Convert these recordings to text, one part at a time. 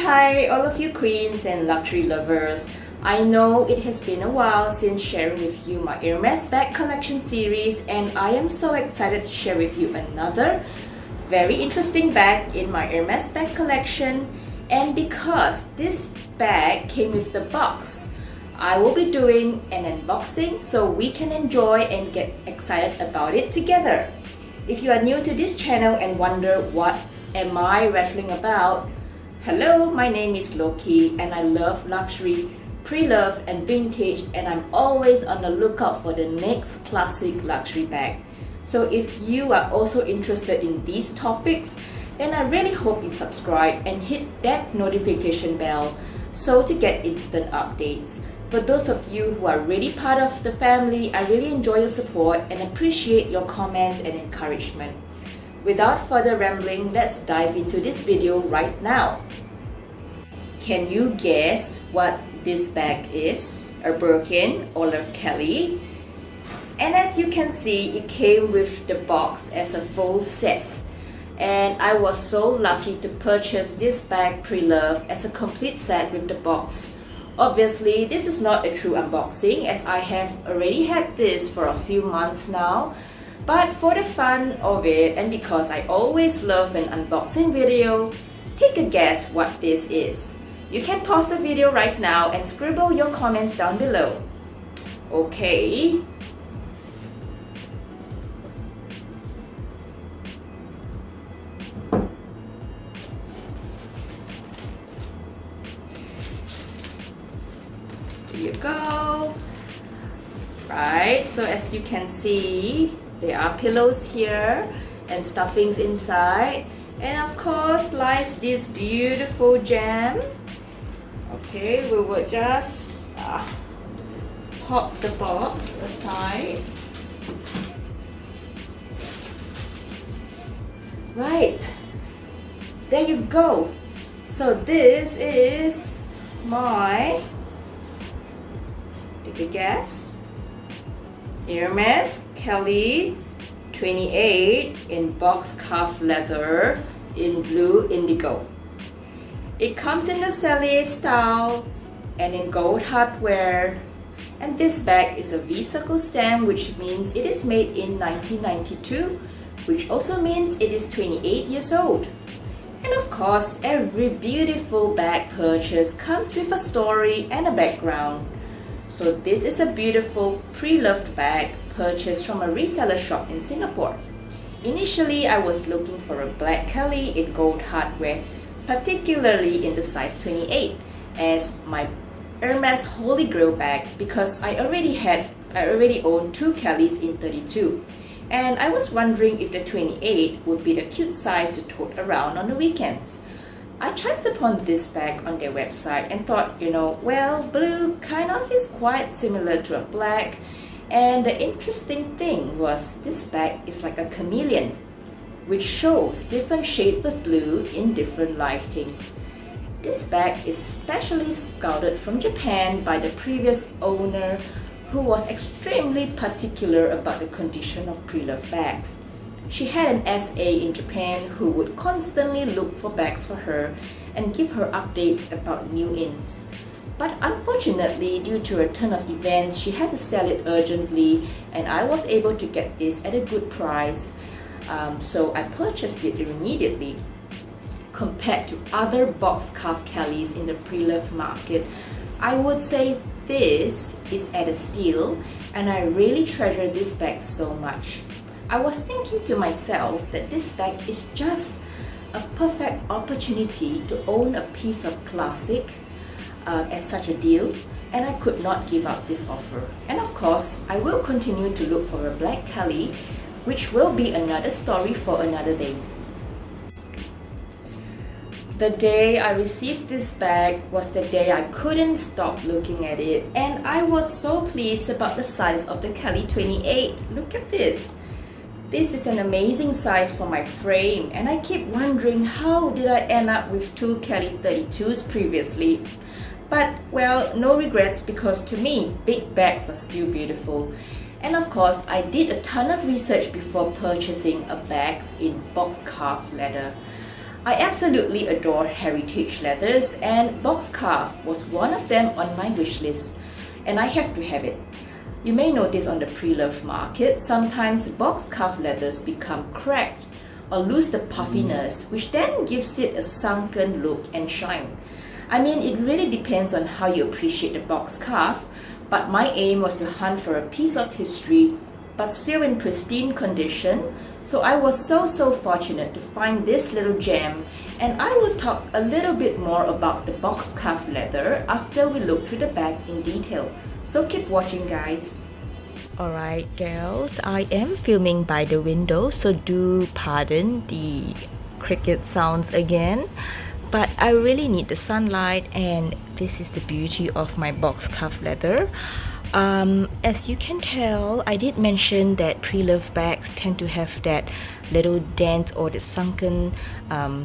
Hi all of you queens and luxury lovers. I know it has been a while since sharing with you my Hermes bag collection series, and I am so excited to share with you another very interesting bag in my Hermes bag collection. And because this bag came with the box, I will be doing an unboxing so we can enjoy and get excited about it together. If you are new to this channel and wonder what am I rattling about, hello, my name is Lokie and I love luxury, pre-love and vintage, and I'm always on the lookout for the next classic luxury bag. So if you are also interested in these topics, then I really hope you subscribe and hit that notification bell so to get instant updates. For those of you who are really part of the family, I really enjoy your support and appreciate your comments and encouragement. Without further rambling, let's dive into this video right now. Can you guess what this bag is? A Birkin or a Kelly? And as you can see, it came with the box as a full set. And I was so lucky to purchase this bag pre-love as a complete set with the box. Obviously, this is not a true unboxing as I have already had this for a few months now. But for the fun of it, and because I always love an unboxing video, take a guess what this is. You can pause the video right now and scribble your comments down below. Okay. Here you go. Right, so as you can see, there are pillows here and stuffings inside, and of course lies this beautiful gem. Okay, we will just pop the box aside. Right, there you go. So this is my, take a guess, Hermes Kelly 28 in Boxcalf leather in blue indigo. It comes in the Cellier style and in gold hardware, and this bag is a V-circle stamp, which means it is made in 1992, which also means it is 28 years old. And of course, every beautiful bag purchase comes with a story and a background. So this is a beautiful pre-loved bag purchased from a reseller shop in Singapore. Initially, I was looking for a black Kelly in gold hardware, particularly in the size 28 as my Hermes Holy Grail bag, because I already own two Kellys in 32, and I was wondering if the 28 would be the cute size to tote around on the weekends. I chanced upon this bag on their website and thought, well, blue kind of is quite similar to a black, and the interesting thing was this bag is like a chameleon, which shows different shades of blue in different lighting. This bag is specially scouted from Japan by the previous owner, who was extremely particular about the condition of pre-loved bags. She had an SA in Japan who would constantly look for bags for her and give her updates about new ins. But unfortunately, due to a ton of events, she had to sell it urgently, and I was able to get this at a good price. So I purchased it immediately. Compared to other Boxcalf Kellys in the pre-loved market, I would say this is at a steal, and I really treasure this bag so much. I was thinking to myself that this bag is just a perfect opportunity to own a piece of classic at such a deal, and I could not give up this offer. And of course, I will continue to look for a black Kelly, which will be another story for another day. The day I received this bag was the day I couldn't stop looking at it, and I was so pleased about the size of the Kelly 28. Look at this. This is an amazing size for my frame, and I keep wondering how did I end up with two Kelly 32s previously. But well, no regrets, because to me, big bags are still beautiful. And of course, I did a ton of research before purchasing a bags in Boxcalf leather. I absolutely adore heritage leathers, and Boxcalf was one of them on my wish list, and I have to have it. You may notice on the pre-loved market, sometimes Boxcalf leathers become cracked or lose the puffiness, which then gives it a sunken look and shine. I mean, it really depends on how you appreciate the Boxcalf, but my aim was to hunt for a piece of history, but still in pristine condition. So I was so fortunate to find this little gem, and I will talk a little bit more about the Boxcalf leather after we look through the bag in detail. So keep watching, guys. Alright girls, I am filming by the window, so do pardon the cricket sounds again. But I really need the sunlight, and this is the beauty of my Boxcalf leather. As you can tell, I did mention that pre-loved bags tend to have that little dent or the sunken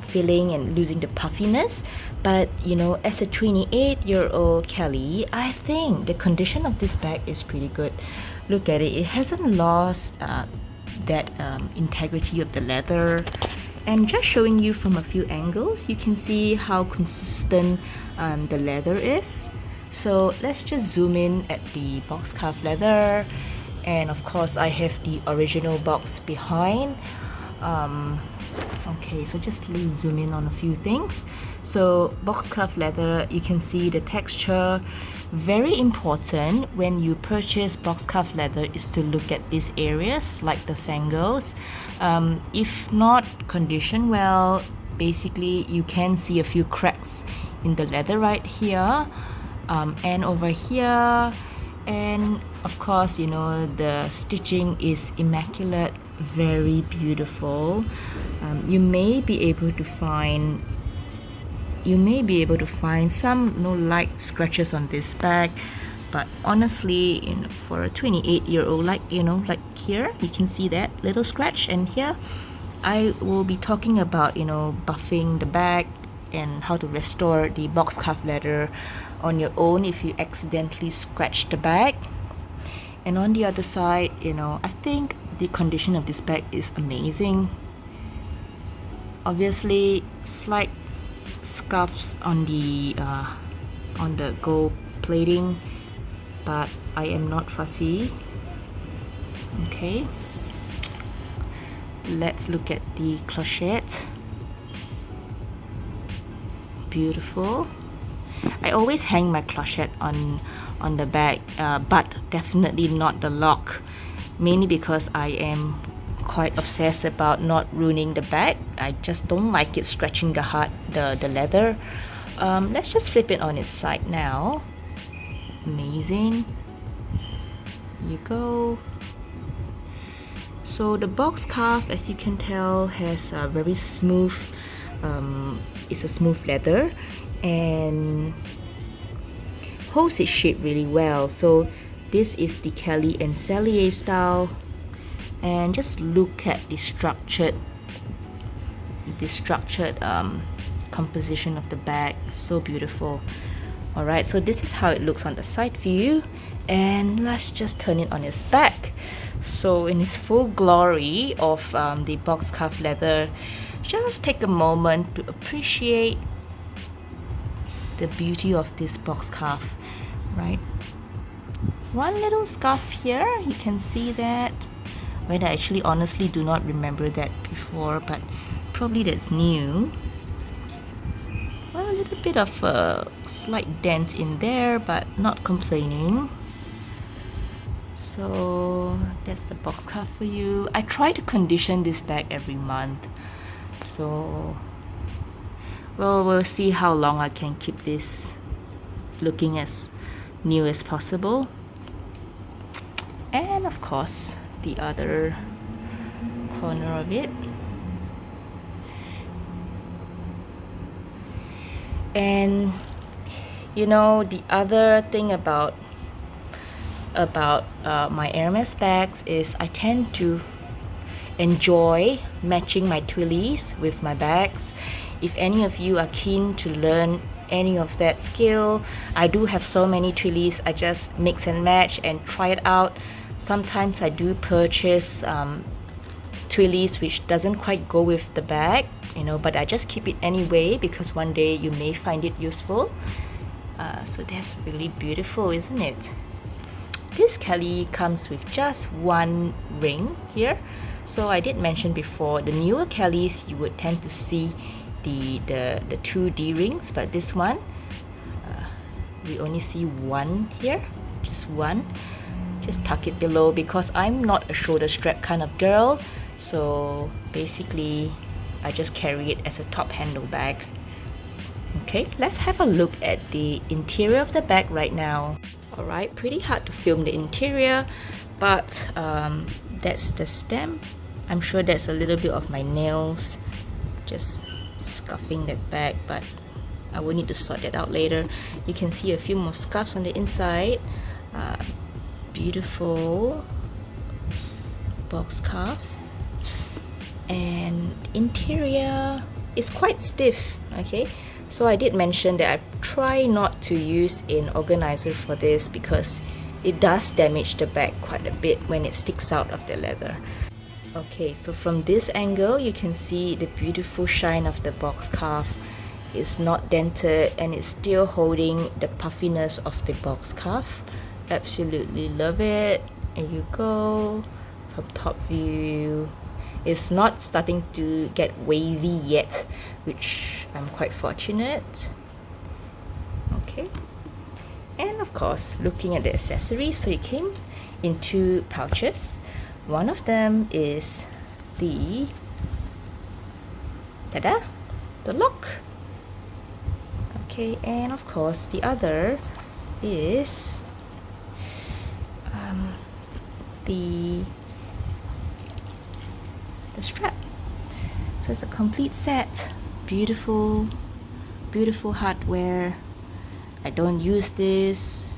feeling and losing the puffiness. But you know, as a 28-year-old Kelly, I think the condition of this bag is pretty good. Look at it, it hasn't lost that integrity of the leather. And just showing you from a few angles, you can see how consistent the leather is. So let's just zoom in at the Boxcalf leather, and of course I have the original box behind. Okay, so just let's zoom in on a few things. So Boxcalf leather, you can see the texture. Very important when you purchase Boxcalf leather is to look at these areas like the sangles. If not conditioned well, basically you can see a few cracks in the leather right here. And over here, and of course, you know, the stitching is immaculate, very beautiful. You may be able to find some light scratches on this bag, but honestly, you know, for a 28-year-old, like here you can see that little scratch, and here I will be talking about, you know, buffing the bag and how to restore the Boxcalf leather on your own if you accidentally scratch the bag. And on the other side, you know, I think the condition of this bag is amazing. Obviously, slight scuffs on the gold plating, but I am not fussy. Okay, let's look at the clochette. Beautiful. I always hang my clochette on the bag, but definitely not the lock, mainly because I am quite obsessed about not ruining the bag. I just don't like it scratching the leather. Let's just flip it on its side now. Amazing. Here you go. So the Boxcalf, as you can tell, has a very smooth, it's a smooth leather and holds its shape really well. So this is the Kelly and Cellier style, and just look at the structured composition of the bag. So beautiful. Alright, so this is how it looks on the side view, and let's just turn it on its back. So in its full glory of the Boxcalf leather, just take a moment to appreciate the beauty of this Boxcalf, right? One little scuff here, you can see that. But I actually honestly do not remember that before, but probably that's new. Well, a little bit of a slight dent in there, but not complaining. So that's the Boxcalf for you. I try to condition this bag every month, so well, we'll see how long I can keep this looking as new as possible. And of course, the other corner of it. And you know, the other thing about my Hermes bags is I tend to enjoy matching my twillies with my bags. If any of you are keen to learn any of that skill, I do have so many twillies. I just mix and match and try it out. Sometimes I do purchase twillies which doesn't quite go with the bag, you know, but I just keep it anyway because one day you may find it useful. So that's really beautiful, isn't it? This Kelly comes with just one ring here. So I did mention before, the newer Kellys you would tend to see the 2D rings, but this one we only see one here, just one. Just tuck it below because I'm not a shoulder strap kind of girl, so basically I just carry it as a top handle bag. Okay, let's have a look at the interior of the bag right now. Alright, pretty hard to film the interior, but that's the stem. I'm sure that's a little bit of my nails just scuffing that bag, but I will need to sort that out later. You can see a few more scuffs on the inside. Beautiful Boxcalf, and interior is quite stiff. Okay, so I did mention that I try not to use an organizer for this because it does damage the bag quite a bit when it sticks out of the leather. Okay, so from this angle you can see the beautiful shine of the Boxcalf. It's not dented and it's still holding the puffiness of the Boxcalf. Absolutely love it. There you go, from top view. It's not starting to get wavy yet, which I'm quite fortunate. Okay, and of course looking at the accessories, so it came in 2 pouches. One of them is the the lock. Okay, and of course the other is the strap. So it's a complete set. Beautiful hardware. I don't use this.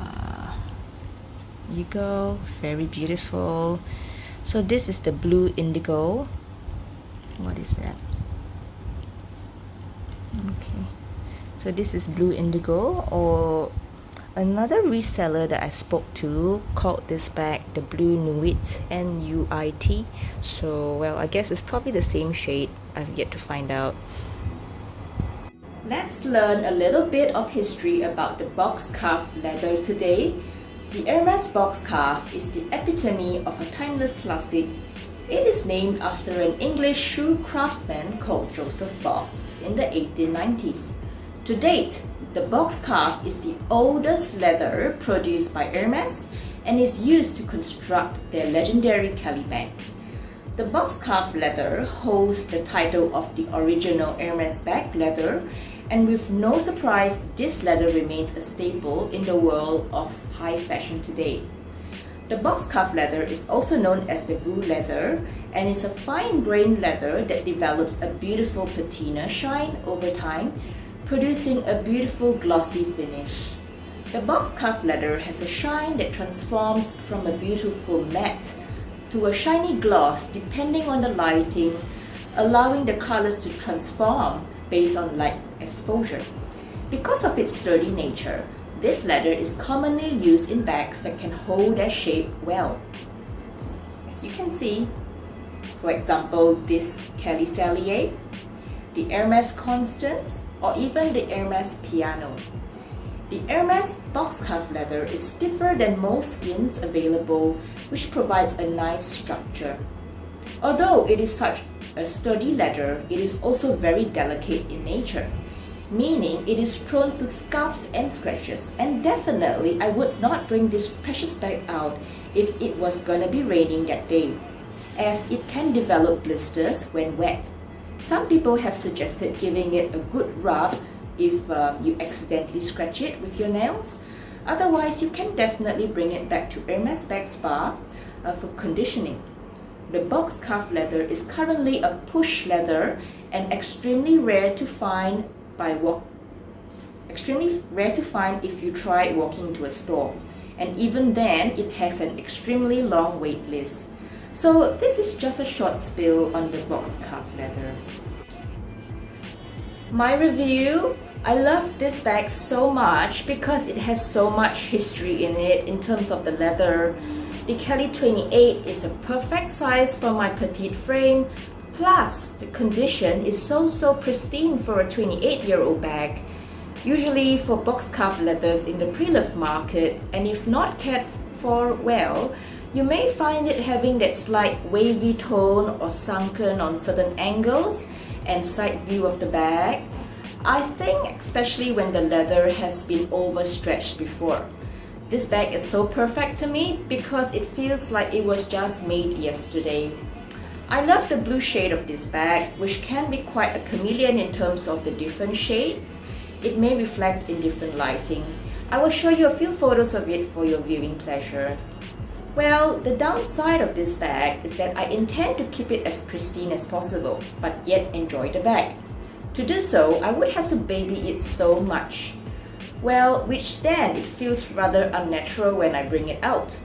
There you go, very beautiful. So this is the blue indigo. What is that? Okay, so this is blue indigo, or another reseller that I spoke to called this bag the Blue Nuit, N-U-I-T. So, well, I guess it's probably the same shade. I've yet to find out. Let's learn a little bit of history about the Boxcalf leather today. The Hermes Boxcalf is the epitome of a timeless classic. It is named after an English shoe craftsman called Joseph Box in the 1890s. To date, the Boxcalf is the oldest leather produced by Hermes and is used to construct their legendary Kelly bags. The Boxcalf leather holds the title of the original Hermes bag leather, and with no surprise, this leather remains a staple in the world of high fashion today. The Boxcalf leather is also known as the Veau leather and is a fine-grained leather that develops a beautiful patina shine over time, producing a beautiful glossy finish. The Boxcalf leather has a shine that transforms from a beautiful matte to a shiny gloss depending on the lighting, allowing the colors to transform based on light exposure. Because of its sturdy nature, this leather is commonly used in bags that can hold their shape well. As you can see, for example, this Kelly Cellier, the Hermes Constance, or even the Hermes Piano. The Hermes Boxcalf leather is stiffer than most skins available, which provides a nice structure. Although it is such a sturdy leather, it is also very delicate in nature, meaning it is prone to scuffs and scratches, and definitely I would not bring this precious bag out if it was gonna be raining that day, as it can develop blisters when wet. Some people have suggested giving it a good rub if you accidentally scratch it with your nails. Otherwise, you can definitely bring it back to Hermes Bag Spa for conditioning. The Boxcalf leather is currently a push leather and extremely rare to find if you try walking into a store, and even then it has an extremely long wait list. So this is just a short spill on the Boxcalf leather. My review, I love this bag so much because it has so much history in it in terms of the leather. The Kelly 28 is a perfect size for my petite frame, plus the condition is so pristine for a 28-year-old bag. Usually for Boxcalf leathers in the pre-loved market, and if not cared for well, you may find it having that slight wavy tone or sunken on certain angles and side view of the bag. I think especially when the leather has been overstretched before. This bag is so perfect to me because it feels like it was just made yesterday. I love the blue shade of this bag, which can be quite a chameleon in terms of the different shades. It may reflect in different lighting. I will show you a few photos of it for your viewing pleasure. Well, the downside of this bag is that I intend to keep it as pristine as possible, but yet enjoy the bag. To do so, I would have to baby it so much. Well, which then it feels rather unnatural when I bring it out.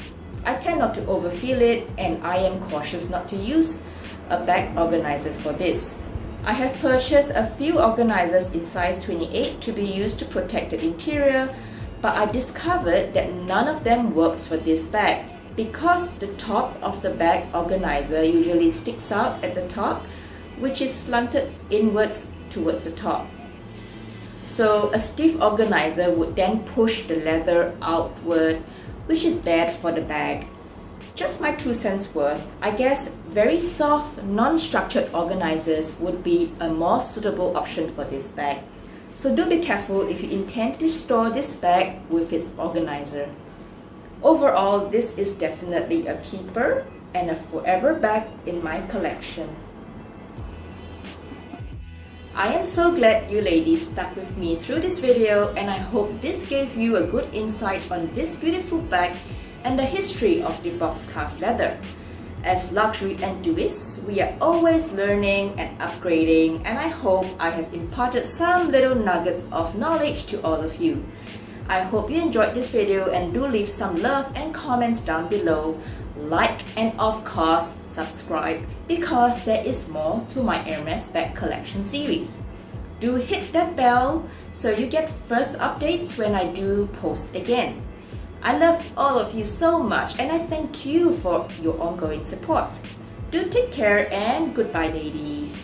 I tend not to overfill it, and I am cautious not to use a bag organizer for this. I have purchased a few organizers in size 28 to be used to protect the interior, but I discovered that none of them works for this bag because the top of the bag organizer usually sticks out at the top, which is slanted inwards towards the top. So a stiff organizer would then push the leather outward, which is bad for the bag. Just my 2 cents worth. I guess very soft, non-structured organizers would be a more suitable option for this bag. So do be careful if you intend to store this bag with its organizer. Overall, this is definitely a keeper and a forever bag in my collection. I am so glad you ladies stuck with me through this video, and I hope this gave you a good insight on this beautiful bag and the history of the Boxcalf leather. As luxury enthusiasts, we are always learning and upgrading, and I hope I have imparted some little nuggets of knowledge to all of you. I hope you enjoyed this video, and do leave some love and comments down below. Like and of course subscribe, because there is more to my Hermes bag collection series. Do hit that bell so you get first updates when I do post again. I love all of you so much, and I thank you for your ongoing support. Do take care, and goodbye ladies.